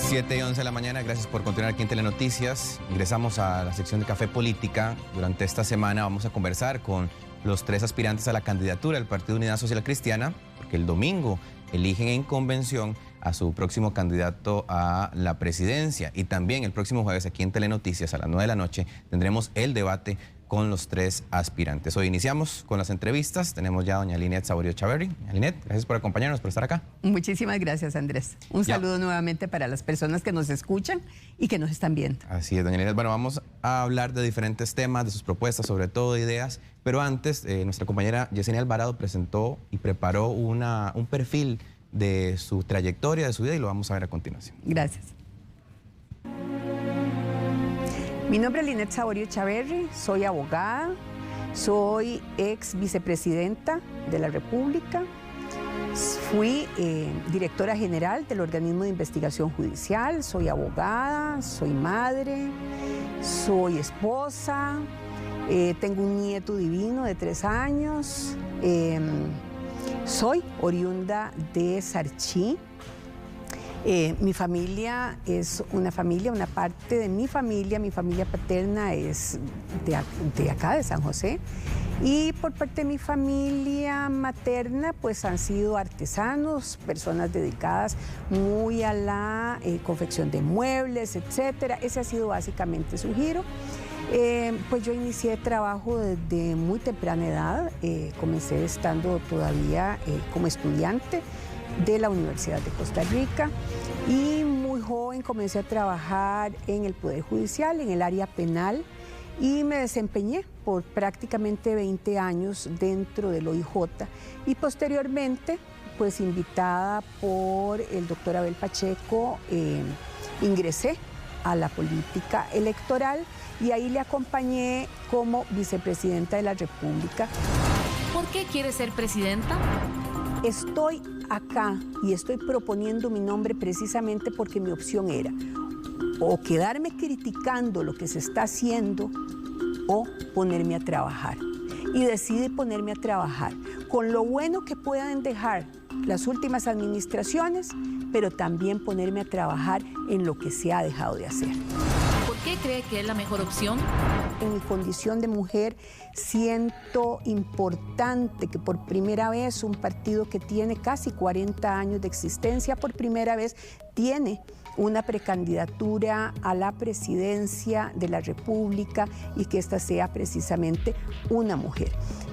7:11 de la mañana, gracias por continuar aquí en Telenoticias. Ingresamos a la sección de Café Política. Durante esta semana vamos a conversar con los 3 aspirantes a la candidatura del Partido Unidad Social Cristiana, porque el domingo eligen en convención a su próximo candidato a la presidencia. Y también el próximo jueves aquí en Telenoticias a las 9 de la noche tendremos el debate con los 3 aspirantes. Hoy iniciamos con las entrevistas. Tenemos ya a doña Linet Saborío Chaverri. Doña Linet, gracias por acompañarnos, por estar acá. Muchísimas gracias, Andrés. Un saludo nuevamente para las personas que nos escuchan y que nos están viendo. Así es, doña Linet. Bueno, vamos a hablar de diferentes temas, de sus propuestas, sobre todo de ideas. Pero antes, nuestra compañera Yesenia Alvarado presentó y preparó un perfil de su trayectoria, de su vida, y lo vamos a ver a continuación. Gracias. Mi nombre es Linet Saborío Chaverri, soy abogada, soy ex vicepresidenta de la República, fui directora general del organismo de investigación judicial, soy abogada, soy madre, soy esposa, tengo un nieto divino de 3 años, soy oriunda de Sarchí. Mi familia es una parte de mi familia paterna es de acá, de San José, y por parte de mi familia materna pues han sido artesanos, personas dedicadas muy a la confección de muebles, etcétera. Ese ha sido básicamente su giro. Pues yo inicié trabajo desde muy temprana edad, comencé estando todavía como estudiante de la Universidad de Costa Rica y muy joven comencé a trabajar en el Poder Judicial, en el área penal, y me desempeñé por prácticamente 20 años dentro del OIJ y posteriormente, pues invitada por el doctor Abel Pacheco, ingresé a la política electoral y ahí le acompañé como vicepresidenta de la República. ¿Por qué quiere ser presidenta? Estoy acá y estoy proponiendo mi nombre precisamente porque mi opción era o quedarme criticando lo que se está haciendo o ponerme a trabajar. Y decidí ponerme a trabajar con lo bueno que puedan dejar las últimas administraciones, pero también ponerme a trabajar en lo que se ha dejado de hacer. ¿Por qué cree que es la mejor opción? En mi condición de mujer siento importante que por primera vez un partido que tiene casi 40 años de existencia, por primera vez tiene una precandidatura a la presidencia de la República y que esta sea precisamente una mujer.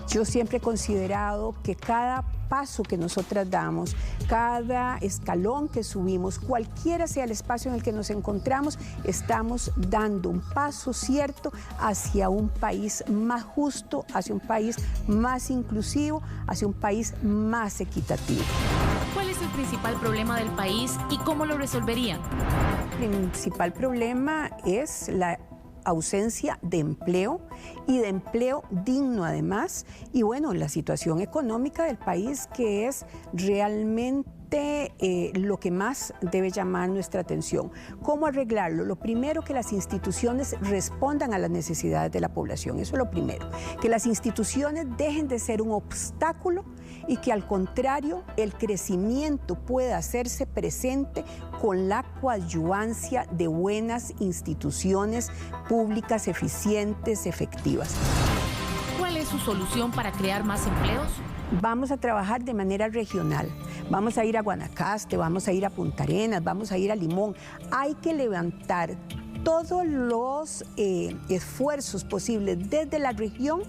Yo siempre he considerado que cada paso que nosotras damos, cada escalón que subimos, cualquiera sea el espacio en el que nos encontramos, estamos dando un paso cierto hacia un país más justo, hacia un país más inclusivo, hacia un país más equitativo. ¿Cuál es el principal problema del país y cómo lo resolverían? El principal problema es la ausencia de empleo y de empleo digno además, y bueno, la situación económica del país que es realmente lo que más debe llamar nuestra atención. ¿Cómo arreglarlo? Lo primero, que las instituciones respondan a las necesidades de la población, eso es lo primero, que las instituciones dejen de ser un obstáculo y que al contrario el crecimiento pueda hacerse presente con la coadyuvancia de buenas instituciones públicas eficientes, efectivas. ¿Cuál es su solución para crear más empleos? Vamos a trabajar de manera regional. Vamos a ir a Guanacaste, vamos a ir a Punta Arenas, vamos a ir a Limón. Hay que levantar todos los esfuerzos posibles desde la región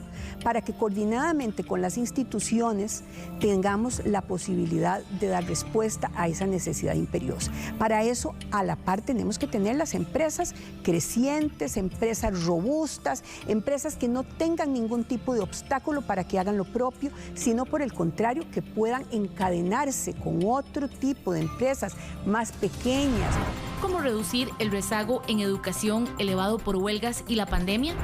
para que coordinadamente con las instituciones tengamos la posibilidad de dar respuesta a esa necesidad imperiosa. Para eso, a la par, tenemos que tener las empresas crecientes, empresas robustas, empresas que no tengan ningún tipo de obstáculo para que hagan lo propio, sino por el contrario, que puedan encadenarse con otro tipo de empresas más pequeñas. ¿Cómo reducir el rezago en educación elevado por huelgas y la pandemia?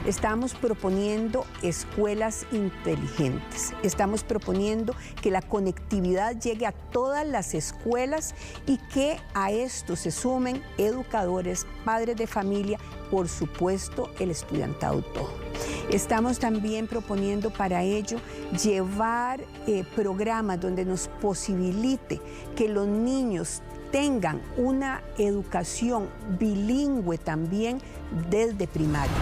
Estamos proponiendo escuelas inteligentes. Estamos proponiendo que la conectividad llegue a todas las escuelas y que a esto se sumen educadores, padres de familia, por supuesto el estudiantado todo. Estamos también proponiendo para ello llevar programas donde nos posibilite que los niños tengan una educación bilingüe también desde primaria.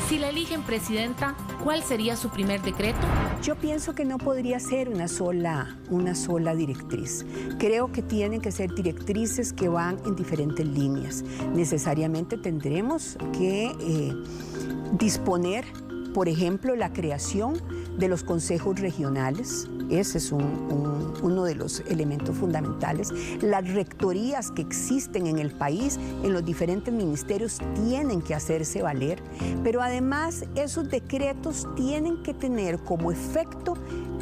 Si la eligen presidenta, ¿cuál sería su primer decreto? Yo pienso que no podría ser una sola directriz. Creo que tienen que ser directrices que van en diferentes líneas. Necesariamente tendremos que disponer, por ejemplo, la creación de los consejos regionales. Ese es uno de los elementos fundamentales. Las rectorías que existen en el país, en los diferentes ministerios, tienen que hacerse valer, pero además esos decretos tienen que tener como efecto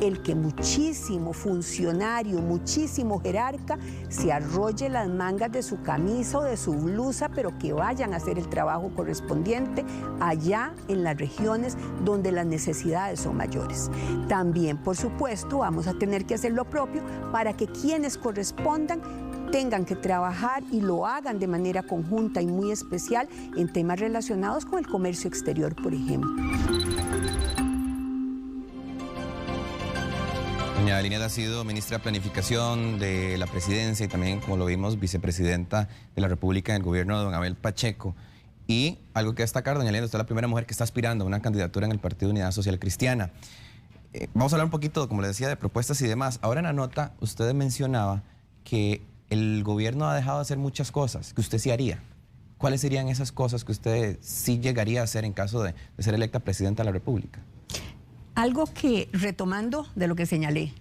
el que muchísimo funcionario, muchísimo jerarca se arrolle las mangas de su camisa o de su blusa, pero que vayan a hacer el trabajo correspondiente allá en las regiones donde las necesidades son mayores. También, por supuesto, vamos a tener que hacer lo propio para que quienes correspondan tengan que trabajar y lo hagan de manera conjunta y muy especial en temas relacionados con el comercio exterior, por ejemplo. Doña Liniat ha sido ministra de Planificación de la Presidencia y también, como lo vimos, vicepresidenta de la República en el gobierno de don Abel Pacheco. Y algo que destacar, doña Liniat, usted es la primera mujer que está aspirando a una candidatura en el Partido Unidad Social Cristiana. Vamos a hablar un poquito, como le decía, de propuestas y demás. Ahora en la nota usted mencionaba que el gobierno ha dejado de hacer muchas cosas que usted sí haría. ¿Cuáles serían esas cosas que usted sí llegaría a hacer en caso de ser electa presidenta de la República? Algo que, retomando de lo que señalé,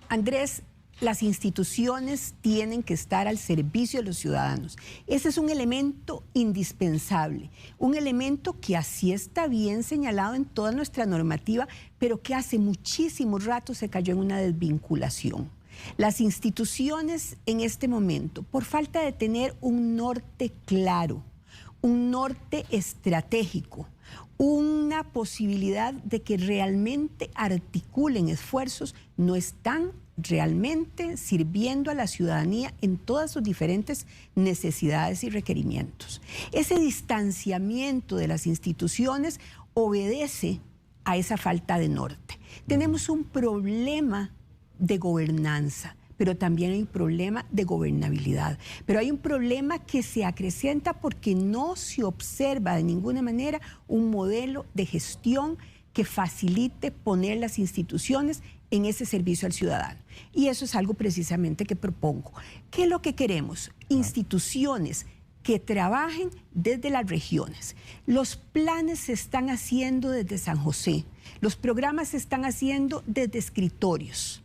Andrés, las instituciones tienen que estar al servicio de los ciudadanos. Ese es un elemento indispensable, un elemento que así está bien señalado en toda nuestra normativa, pero que hace muchísimo rato se cayó en una desvinculación. Las instituciones en este momento, por falta de tener un norte claro, un norte estratégico, una posibilidad de que realmente articulen esfuerzos, no están realmente sirviendo a la ciudadanía en todas sus diferentes necesidades y requerimientos. Ese distanciamiento de las instituciones obedece a esa falta de norte. Tenemos un problema de gobernanza, pero también hay un problema de gobernabilidad. Pero hay un problema que se acrecenta porque no se observa de ninguna manera un modelo de gestión que facilite poner las instituciones en ese servicio al ciudadano. Y eso es algo precisamente que propongo. ¿Qué es lo que queremos? Instituciones que trabajen desde las regiones. Los planes se están haciendo desde San José, los programas se están haciendo desde escritorios.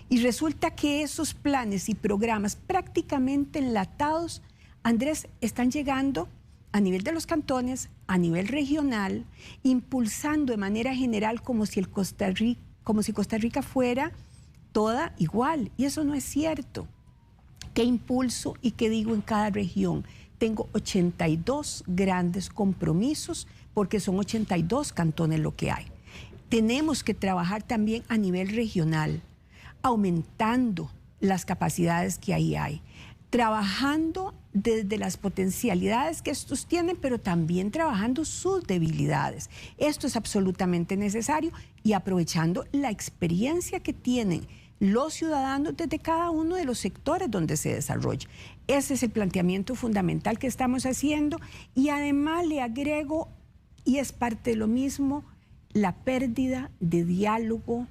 Y resulta que esos planes y programas prácticamente enlatados, Andrés, están llegando a nivel de los cantones, a nivel regional, impulsando de manera general como si Costa Rica fuera toda igual. Y eso no es cierto. ¿Qué impulso y qué digo en cada región? Tengo 82 grandes compromisos porque son 82 cantones lo que hay. Tenemos que trabajar también a nivel regional, aumentando las capacidades que ahí hay, trabajando desde las potencialidades que estos tienen, pero también trabajando sus debilidades. Esto es absolutamente necesario y aprovechando la experiencia que tienen los ciudadanos desde cada uno de los sectores donde se desarrolla. Ese es el planteamiento fundamental que estamos haciendo y además le agrego, y es parte de lo mismo, la pérdida de diálogo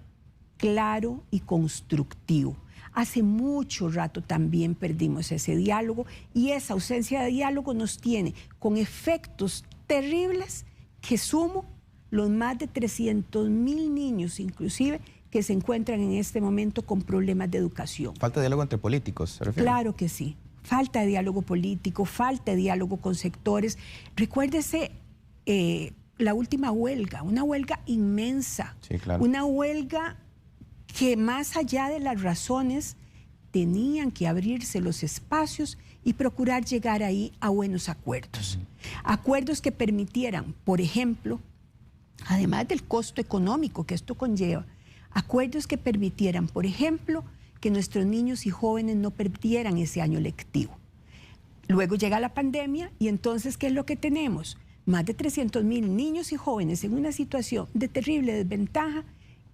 claro y constructivo. Hace mucho rato también perdimos ese diálogo y esa ausencia de diálogo nos tiene con efectos terribles que sumo los más de 300,000 niños inclusive que se encuentran en este momento con problemas de educación. ¿Falta de diálogo entre políticos, se refiere? Claro que sí. Falta de diálogo político, falta de diálogo con sectores. Recuérdese la última huelga, una huelga inmensa, sí, claro. Una huelga que más allá de las razones tenían que abrirse los espacios y procurar llegar ahí a buenos acuerdos. Acuerdos que permitieran, por ejemplo, además del costo económico que esto conlleva, acuerdos que permitieran, por ejemplo, que nuestros niños y jóvenes no perdieran ese año lectivo. Luego llega la pandemia y entonces, ¿qué es lo que tenemos? Más de 300,000 niños y jóvenes en una situación de terrible desventaja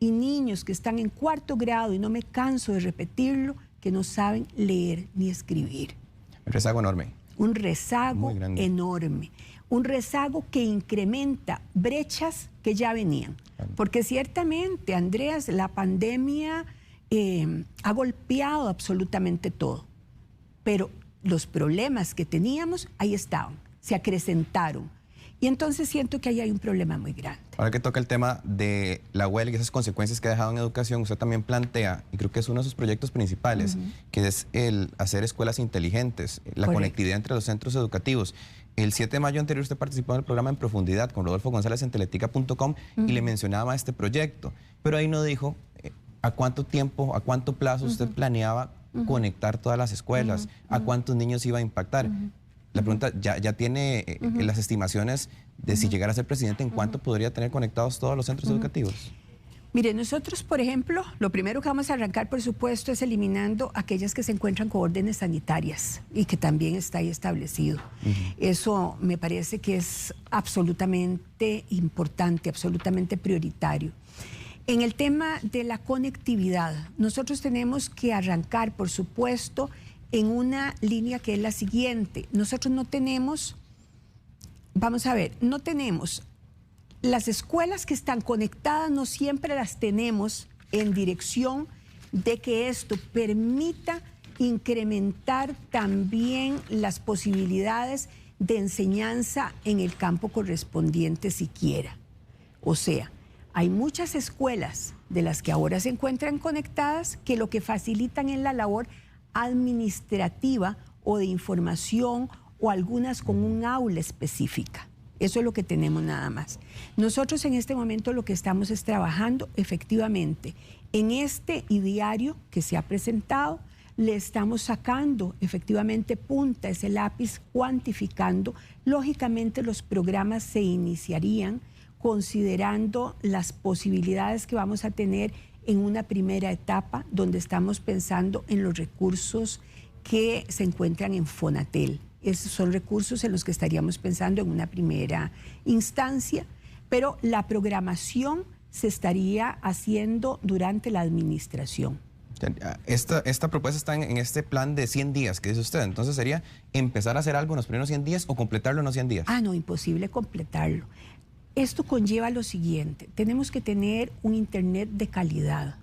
y niños que están en 4º grado, y no me canso de repetirlo, que no saben leer ni escribir. Un rezago enorme. Un rezago enorme. Un rezago que incrementa brechas que ya venían. Porque ciertamente, Andreas, la pandemia ha golpeado absolutamente todo. Pero los problemas que teníamos, ahí estaban, se acrecentaron. Y entonces siento que ahí hay un problema muy grande. Ahora que toca el tema de la huelga y esas consecuencias que ha dejado en educación, usted también plantea, y creo que es uno de sus proyectos principales, que es el hacer escuelas inteligentes, la conectividad entre los centros educativos. El 7 de mayo anterior usted participó en el programa En Profundidad con Rodolfo González en teletica.com y le mencionaba este proyecto, pero ahí no dijo a cuánto tiempo, a cuánto plazo usted planeaba conectar todas las escuelas, a cuántos niños iba a impactar. La pregunta, ¿ya tiene las estimaciones de si llegara a ser presidente, en cuánto podría tener conectados todos los centros educativos? Mire, nosotros, por ejemplo, lo primero que vamos a arrancar, por supuesto, es eliminando aquellas que se encuentran con órdenes sanitarias y que también está ahí establecido. Eso me parece que es absolutamente importante, absolutamente prioritario. En el tema de la conectividad, nosotros tenemos que arrancar, por supuesto, en una línea que es la siguiente. Nosotros no tenemos, vamos a ver, no tenemos las escuelas que están conectadas, no siempre las tenemos en dirección de que esto permita incrementar también las posibilidades de enseñanza en el campo correspondiente siquiera. O sea, hay muchas escuelas de las que ahora se encuentran conectadas que lo que facilitan es la labor administrativa o de información o algunas con un aula específica. Eso es lo que tenemos nada más. Nosotros en este momento lo que estamos es trabajando efectivamente en este ideario que se ha presentado, le estamos sacando efectivamente punta, ese lápiz, cuantificando. Lógicamente los programas se iniciarían considerando las posibilidades que vamos a tener en una primera etapa, donde estamos pensando en los recursos que se encuentran en Fonatel. Esos son recursos en los que estaríamos pensando en una primera instancia, pero la programación se estaría haciendo durante la administración. Esta propuesta está en este plan de 100 días que dice usted, entonces sería empezar a hacer algo en los primeros 100 días o completarlo en los 100 días. Ah, no, imposible completarlo. Esto conlleva lo siguiente: tenemos que tener un internet de calidad,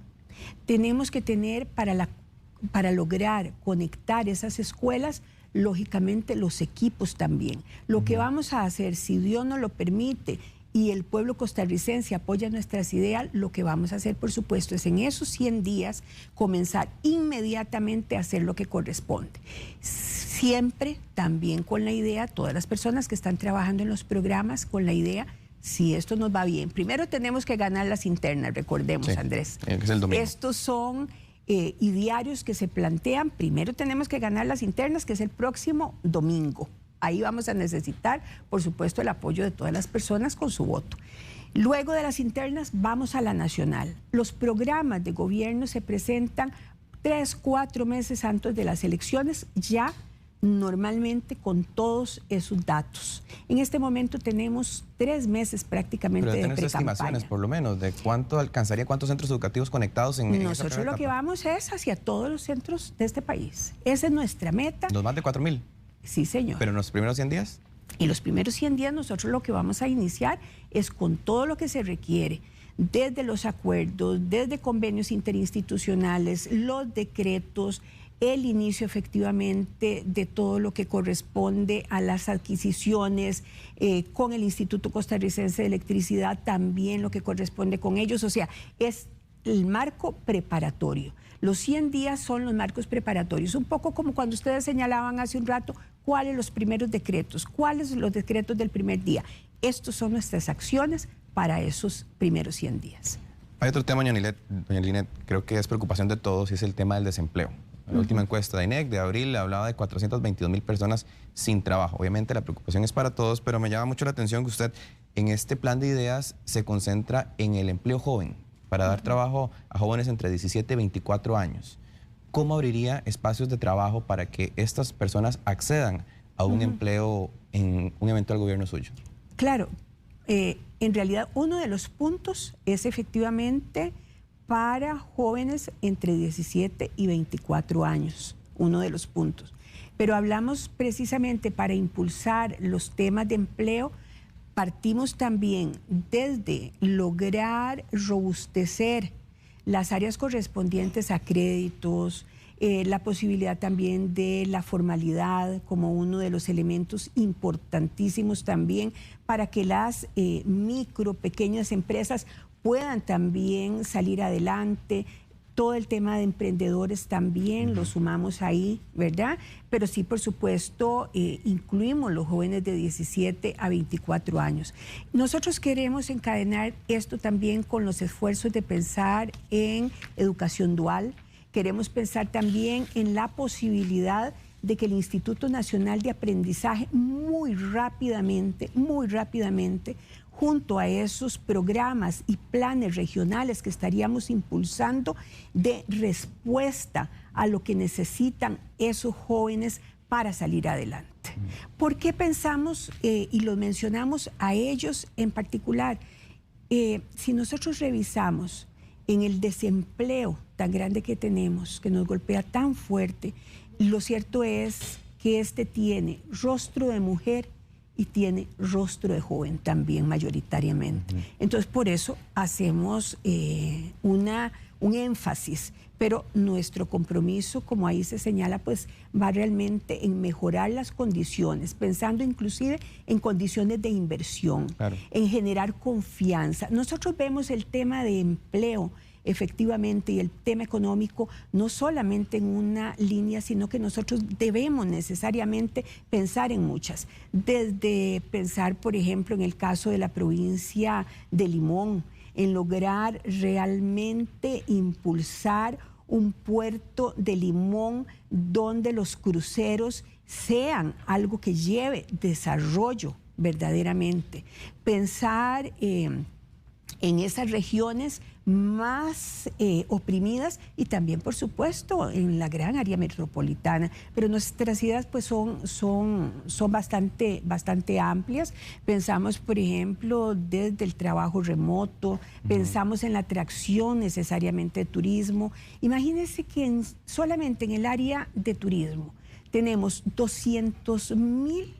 tenemos que tener para lograr conectar esas escuelas, lógicamente los equipos también. Lo que vamos a hacer, si Dios nos lo permite y el pueblo costarricense apoya nuestras ideas, lo que vamos a hacer, por supuesto, es en esos 100 días comenzar inmediatamente a hacer lo que corresponde. Siempre también con la idea, todas las personas que están trabajando en los programas, con la idea, si esto nos va bien, primero tenemos que ganar las internas, recordemos, sí, Andrés. Es el domingo. Estos son idearios que se plantean. Primero tenemos que ganar las internas, que es el próximo domingo. Ahí vamos a necesitar, por supuesto, el apoyo de todas las personas con su voto. Luego de las internas vamos a la nacional. Los programas de gobierno se presentan 3, 4 meses antes de las elecciones, ya normalmente con todos esos datos. En este momento tenemos 3 meses prácticamente de pre-campaña. Estimaciones, por lo menos, de cuánto alcanzaría, cuántos centros educativos conectados en Nosotros lo que vamos es hacia todos los centros de este país. Esa es nuestra meta. ¿Los más de 4,000? Sí, señor. ¿Pero en los primeros 100 días? En los primeros 100 días nosotros lo que vamos a iniciar es con todo lo que se requiere, desde los acuerdos, desde convenios interinstitucionales, los decretos, el inicio efectivamente de todo lo que corresponde a las adquisiciones con el Instituto Costarricense de Electricidad, también lo que corresponde con ellos. O sea, es el marco preparatorio. Los 100 días son los marcos preparatorios, un poco como cuando ustedes señalaban hace un rato cuáles los primeros decretos, cuáles los decretos del primer día. Estos son nuestras acciones para esos primeros 100 días. Hay otro tema, doña Linet, creo que es preocupación de todos, y es el tema del desempleo. La última encuesta de INEC de abril hablaba de 422,000 personas sin trabajo. Obviamente la preocupación es para todos, pero me llama mucho la atención que usted en este plan de ideas se concentra en el empleo joven, para dar trabajo a jóvenes entre 17 y 24 años. ¿Cómo abriría espacios de trabajo para que estas personas accedan a un empleo en un eventual gobierno suyo? Claro, en realidad uno de los puntos es efectivamente para jóvenes entre 17 y 24 años, uno de los puntos. pero hablamos precisamente para impulsar los temas de empleo. Partimos también desde lograr robustecer las áreas correspondientes a créditos, la posibilidad también de la formalidad como uno de los elementos importantísimos también para que las pequeñas empresas puedan también salir adelante. Todo el tema de emprendedores también lo sumamos ahí, ¿verdad? Pero sí, por supuesto, incluimos los jóvenes de 17 a 24 años. Nosotros queremos encadenar esto también con los esfuerzos de pensar en educación dual. Queremos pensar también en la posibilidad de que el Instituto Nacional de Aprendizaje muy rápidamente, junto a esos programas y planes regionales que estaríamos impulsando de respuesta a lo que necesitan esos jóvenes para salir adelante. ¿Por qué pensamos y los mencionamos a ellos en particular? Si nosotros revisamos en el desempleo tan grande que tenemos, que nos golpea tan fuerte, lo cierto es que este tiene rostro de mujer y tiene rostro de joven también mayoritariamente. Entonces, por eso hacemos un énfasis, pero nuestro compromiso, como ahí se señala, pues va realmente en mejorar las condiciones, pensando inclusive en condiciones de inversión, en generar confianza. Nosotros vemos el tema de empleo, efectivamente, y el tema económico no solamente en una línea, sino que nosotros debemos necesariamente pensar en muchas. Desde pensar, por ejemplo, en el caso de la provincia de Limón, en lograr realmente impulsar un puerto de Limón donde los cruceros sean algo que lleve desarrollo verdaderamente. Pensar en esas regiones más oprimidas y también, por supuesto, en la gran área metropolitana. Pero nuestras ideas pues son bastante amplias. Pensamos, por ejemplo, desde el trabajo remoto, pensamos en la atracción necesariamente de turismo. Imagínense que solamente en el área de turismo tenemos 200,000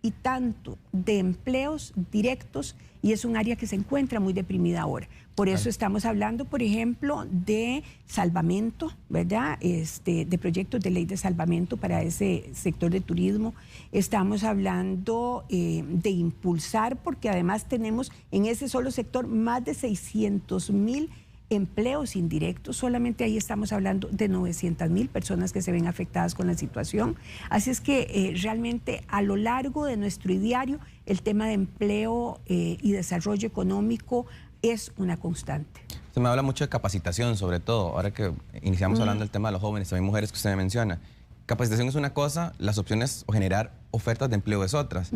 y tanto de empleos directos y es un área que se encuentra muy deprimida ahora. Por eso estamos hablando, por ejemplo, de salvamento, ¿verdad? De proyectos de ley de salvamento para ese sector de turismo. Estamos hablando de impulsar, porque además tenemos en ese solo sector más de 600,000 empleos indirectos. Solamente ahí estamos hablando de 900,000 personas que se ven afectadas con la situación. Así es que realmente a lo largo de nuestro ideario el tema de empleo y desarrollo económico es una constante. Se me habla mucho de capacitación, sobre todo, ahora que iniciamos hablando del tema de los jóvenes, también mujeres que usted me menciona. Capacitación es una cosa, las opciones o generar ofertas de empleo es otras.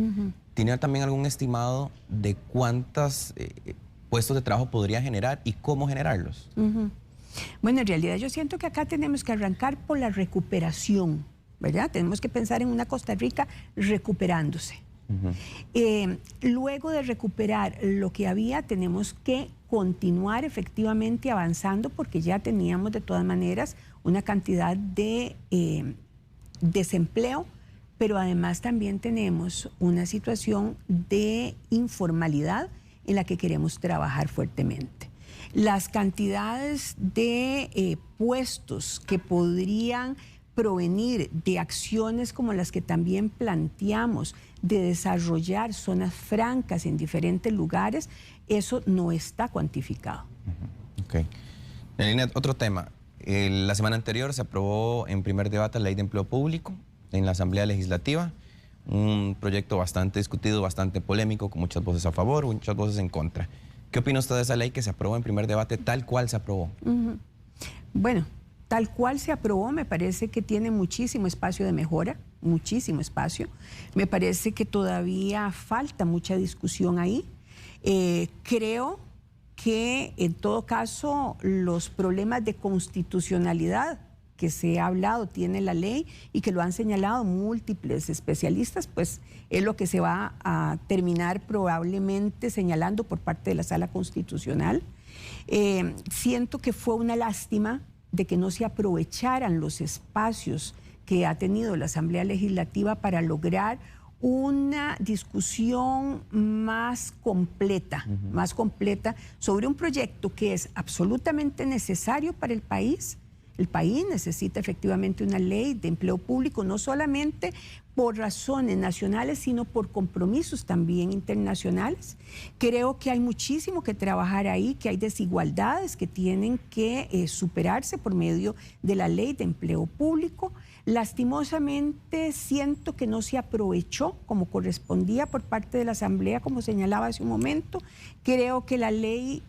¿Tiene también algún estimado de cuántas puestos de trabajo podría generar y cómo generarlos? Bueno, en realidad yo siento que acá tenemos que arrancar por la recuperación, ¿verdad? Tenemos que pensar en una Costa Rica recuperándose. Luego de recuperar lo que había, tenemos que continuar efectivamente avanzando porque ya teníamos de todas maneras una cantidad de desempleo, pero además también tenemos una situación de informalidad en la que queremos trabajar fuertemente. Las cantidades de puestos que podrían provenir de acciones como las que también planteamos de desarrollar zonas francas en diferentes lugares, eso no está cuantificado. Ok. Nelina, otro tema. La semana anterior se aprobó en primer debate la Ley de Empleo Público en la Asamblea Legislativa, un proyecto bastante discutido, bastante polémico, con muchas voces a favor, muchas voces en contra. ¿Qué opina usted de esa ley que se aprobó en primer debate tal cual se aprobó? Bueno, tal cual se aprobó, me parece que tiene muchísimo espacio de mejora, muchísimo espacio. Me parece que todavía falta mucha discusión ahí. Creo que en todo caso los problemas de constitucionalidad que se ha hablado tiene la ley y que lo han señalado múltiples especialistas, pues es lo que se va a terminar probablemente señalando por parte de la Sala Constitucional. Siento que fue una lástima de que no se aprovecharan los espacios que ha tenido la Asamblea Legislativa para lograr una discusión más completa sobre un proyecto que es absolutamente necesario para el país. El país necesita efectivamente una ley de empleo público, no solamente por razones nacionales, sino por compromisos también internacionales. Creo que hay muchísimo que trabajar ahí, que hay desigualdades que tienen que superarse por medio de la ley de empleo público. Lastimosamente siento que no se aprovechó como correspondía por parte de la Asamblea, como señalaba hace un momento. Creo que la ley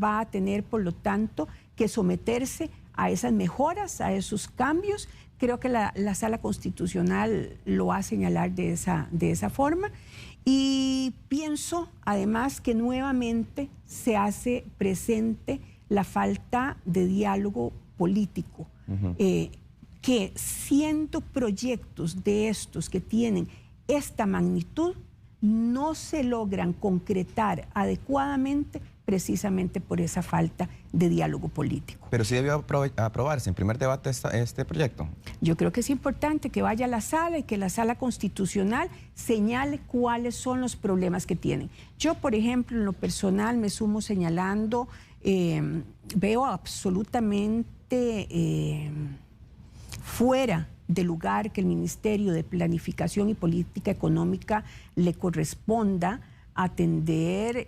va a tener, por lo tanto, que someterse a esas mejoras, a esos cambios. Creo que la Sala Constitucional lo va a señalar de esa forma. Y pienso, además, que nuevamente se hace presente la falta de diálogo político. Que siendo proyectos de estos que tienen esta magnitud, no se logran concretar adecuadamente precisamente por esa falta de diálogo político. Pero sí debió aprobarse en primer debate este proyecto. Yo creo que es importante que vaya a la sala y que la Sala Constitucional señale cuáles son los problemas que tienen. Yo, por ejemplo, en lo personal me sumo señalando, veo absolutamente fuera de lugar que el Ministerio de Planificación y Política Económica le corresponda atender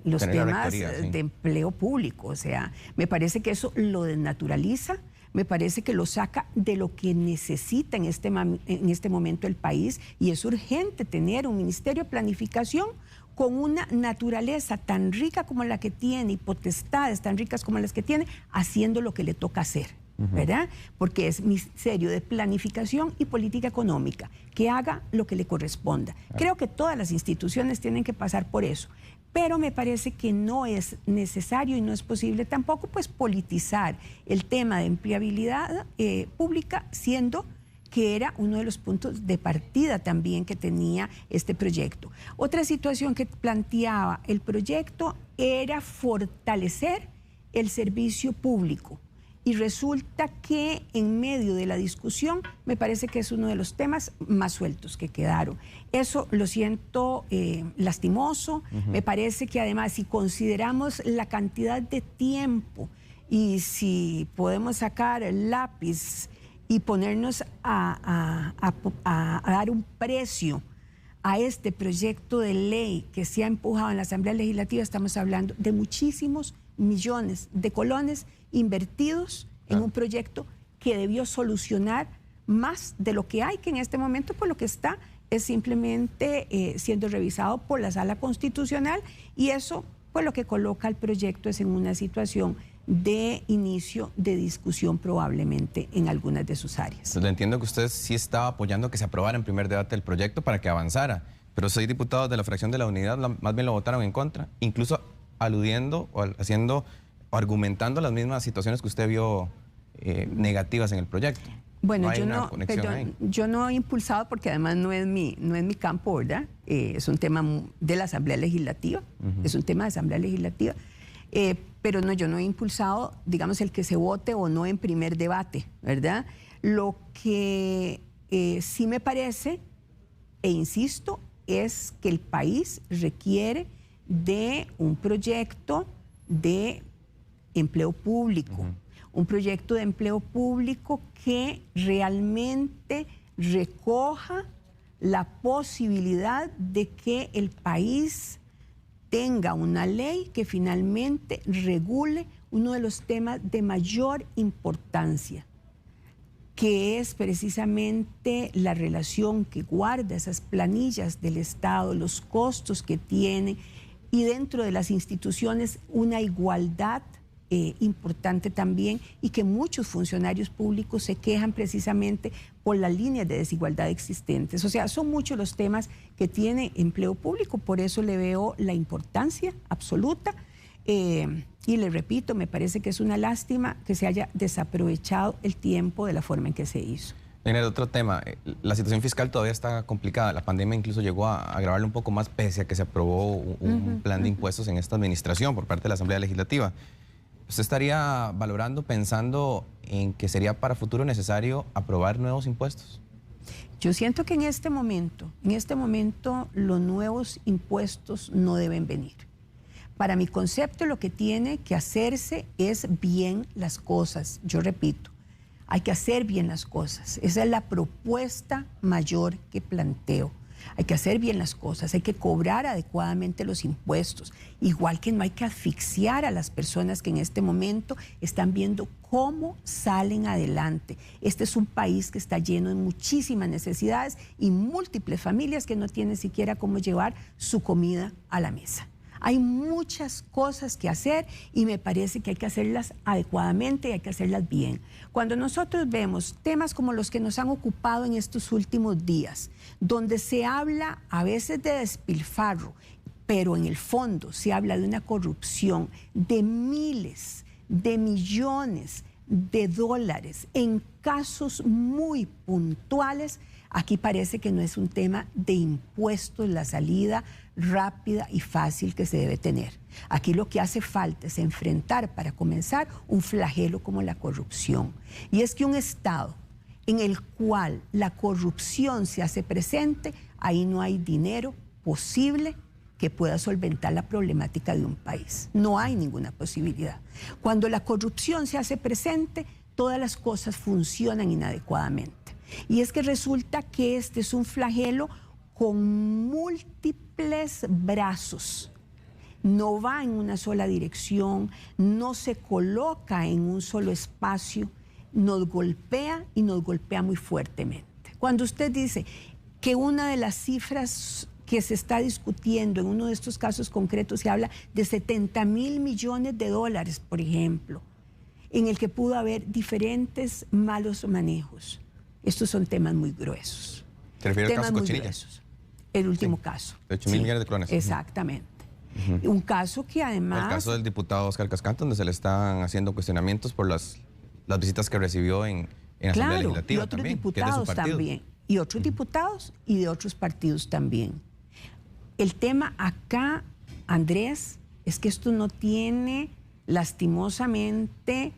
los temas de empleo público. O sea, me parece que eso lo desnaturaliza, me parece que lo saca de lo que necesita en este momento el país, y es urgente tener un Ministerio de Planificación con una naturaleza tan rica como la que tiene y potestades tan ricas como las que tiene, haciendo lo que le toca hacer, ¿verdad? Porque es Ministerio de Planificación y Política Económica, que haga lo que le corresponda. Creo que todas las instituciones tienen que pasar por eso, pero me parece que no es necesario y no es posible tampoco pues politizar el tema de empleabilidad pública, siendo que era uno de los puntos de partida también que tenía este proyecto. Otra situación que planteaba el proyecto era fortalecer el servicio público. Y resulta que en medio de la discusión me parece que es uno de los temas más sueltos que quedaron. Eso lo siento lastimoso. Me parece que además, si consideramos la cantidad de tiempo y si podemos sacar el lápiz y ponernos a dar un precio a este proyecto de ley que se ha empujado en la Asamblea Legislativa, estamos hablando de muchísimos millones de colones invertidos en un proyecto que debió solucionar más de lo que hay, que en este momento por lo que está es simplemente siendo revisado por la Sala Constitucional, y eso pues lo que coloca el proyecto es en una situación de inicio de discusión probablemente en algunas de sus áreas. Entonces, entiendo que usted sí estaba apoyando que se aprobara en primer debate el proyecto para que avanzara, pero 6 diputados de la fracción de la Unidad más bien lo votaron en contra, incluso aludiendo o argumentando las mismas situaciones que usted vio negativas en el proyecto. Bueno, ¿No yo no he impulsado, porque además no es mi campo, ¿verdad? Es un tema de la Asamblea Legislativa, es un tema de Asamblea Legislativa, pero no, yo no he impulsado, digamos, el que se vote o no en primer debate, ¿verdad? Lo que sí me parece, e insisto, es que el país requiere de un proyecto de empleo público, un proyecto de empleo público que realmente recoja la posibilidad de que el país tenga una ley que finalmente regule uno de los temas de mayor importancia, que es precisamente la relación que guarda esas planillas del Estado, los costos que tiene, y dentro de las instituciones una igualdad importante también, y que muchos funcionarios públicos se quejan precisamente por las líneas de desigualdad existentes. O sea, son muchos los temas que tiene empleo público, por eso le veo la importancia absoluta. Y le repito, me parece que es una lástima que se haya desaprovechado el tiempo de la forma en que se hizo. En el otro tema, la situación fiscal todavía está complicada. La pandemia incluso llegó a agravarla un poco más, pese a que se aprobó un plan de impuestos en esta administración por parte de la Asamblea Legislativa. ¿Usted estaría valorando, pensando en que sería para futuro necesario aprobar nuevos impuestos? Yo siento que en este momento los nuevos impuestos no deben venir. Para mi concepto, lo que tiene que hacerse es bien las cosas. Yo repito, hay que hacer bien las cosas. Esa es la propuesta mayor que planteo. Hay que hacer bien las cosas, hay que cobrar adecuadamente los impuestos, igual que no hay que asfixiar a las personas que en este momento están viendo cómo salen adelante. Este es un país que está lleno de muchísimas necesidades y múltiples familias que no tienen siquiera cómo llevar su comida a la mesa. Hay muchas cosas que hacer y me parece que hay que hacerlas adecuadamente y hay que hacerlas bien. Cuando nosotros vemos temas como los que nos han ocupado en estos últimos días, donde se habla a veces de despilfarro, pero en el fondo se habla de una corrupción de miles, de millones de dólares en casos muy puntuales, aquí parece que no es un tema de impuestos la salida rápida y fácil que se debe tener. Aquí lo que hace falta es enfrentar, para comenzar, un flagelo como la corrupción. Y es que un Estado en el cual la corrupción se hace presente, ahí no hay dinero posible que pueda solventar la problemática de un país. No hay ninguna posibilidad. Cuando la corrupción se hace presente, todas las cosas funcionan inadecuadamente. Y es que resulta que este es un flagelo con múltiples brazos. No va en una sola dirección, no se coloca en un solo espacio, nos golpea y nos golpea muy fuertemente. Cuando usted dice que una de las cifras que se está discutiendo en uno de estos casos concretos se habla de 70.000 millones de dólares, por ejemplo, en el que pudo haber diferentes malos manejos. Estos son temas muy gruesos. ¿Se refiere al temas caso muy Cochinilla? gruesos. El último caso. De 8.000 millones de colones. Exactamente. Un caso que además... El caso del diputado Oscar Cascante, donde se le están haciendo cuestionamientos por las visitas que recibió en Asamblea Legislativa. Y otros también, diputados también. Y otros diputados y de otros partidos también. El tema acá, Andrés, es que esto no tiene lastimosamente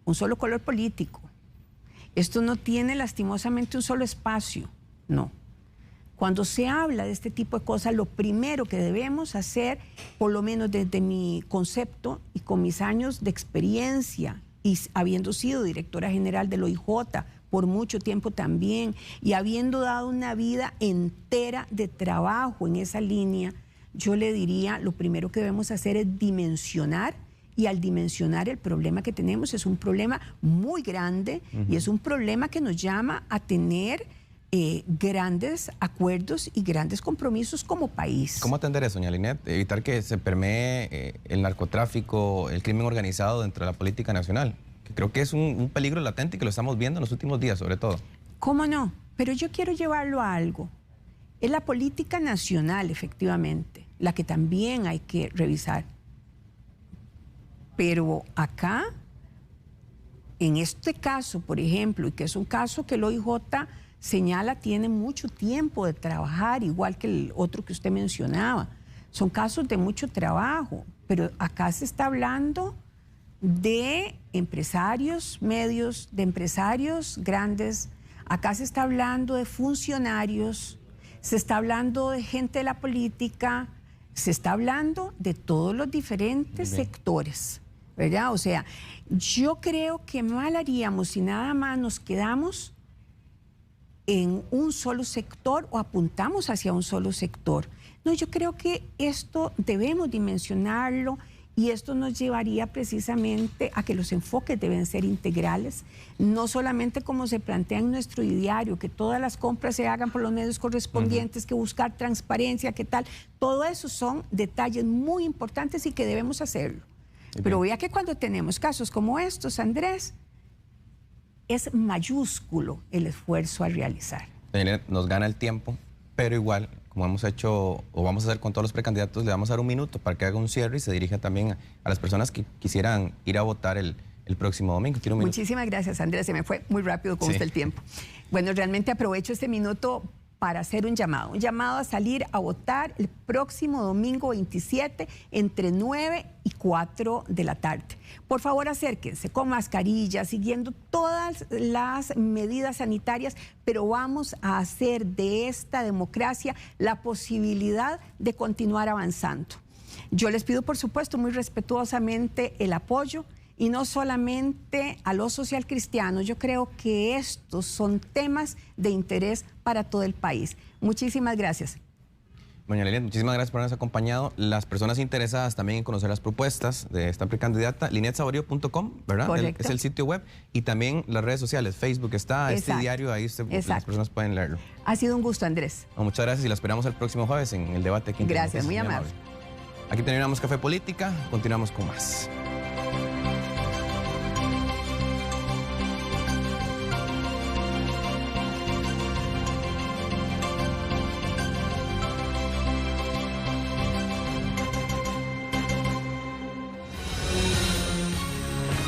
un solo color político. Esto no tiene lastimosamente un solo espacio, no. Cuando se habla de este tipo de cosas, lo primero que debemos hacer, por lo menos desde mi concepto y con mis años de experiencia, y habiendo sido directora general del OIJ por mucho tiempo también, y habiendo dado una vida entera de trabajo en esa línea, yo le diría, lo primero que debemos hacer es dimensionar. Y al dimensionar el problema que tenemos, es un problema muy grande y es un problema que nos llama a tener grandes acuerdos y grandes compromisos como país. ¿Cómo atender eso, doña Linet? Evitar que se permee el narcotráfico, el crimen organizado dentro de la política nacional, que creo que es un peligro latente y que lo estamos viendo en los últimos días, sobre todo. ¿Cómo no? Pero yo quiero llevarlo a algo. Es la política nacional, efectivamente, la que también hay que revisar. Pero acá, en este caso, por ejemplo, y que es un caso que el OIJ señala tiene mucho tiempo de trabajar, igual que el otro que usted mencionaba. Son casos de mucho trabajo, pero acá se está hablando de empresarios medios, de empresarios grandes, acá se está hablando de funcionarios, se está hablando de gente de la política, se está hablando de todos los diferentes sectores, ¿verdad? O sea, yo creo que mal haríamos si nada más nos quedamos en un solo sector o apuntamos hacia un solo sector. No, yo creo que esto debemos dimensionarlo y esto nos llevaría precisamente a que los enfoques deben ser integrales, no solamente como se plantea en nuestro ideario, que todas las compras se hagan por los medios correspondientes, que buscar transparencia, que tal. Todo eso son detalles muy importantes y que debemos hacerlo. Pero vea que cuando tenemos casos como estos, Andrés, es mayúsculo el esfuerzo a realizar. Nos gana el tiempo, pero igual, como hemos hecho o vamos a hacer con todos los precandidatos, le vamos a dar un minuto para que haga un cierre y se dirija también a las personas que quisieran ir a votar el próximo domingo. Muchísimas gracias, Andrés. Se me fue muy rápido con usted el tiempo. Bueno, realmente aprovecho este minuto para hacer un llamado a salir a votar el próximo domingo 27 entre 9 y 4 de la tarde. Por favor, acérquense con mascarilla, siguiendo todas las medidas sanitarias, pero vamos a hacer de esta democracia la posibilidad de continuar avanzando. Yo les pido, por supuesto, muy respetuosamente el apoyo, y no solamente a los socialcristianos. Yo creo que estos son temas de interés para todo el país. Muchísimas gracias. Doña Linet, muchísimas gracias por habernos acompañado. Las personas interesadas también en conocer las propuestas de esta precandidata, linetsaborio.com, ¿verdad? Correcto. Es el sitio web, y también las redes sociales, Facebook está, este diario, ahí las personas pueden leerlo. Ha sido un gusto, Andrés. Muchas gracias y la esperamos el próximo jueves en el debate. Gracias, muy amable. Aquí terminamos Café Política, continuamos con más.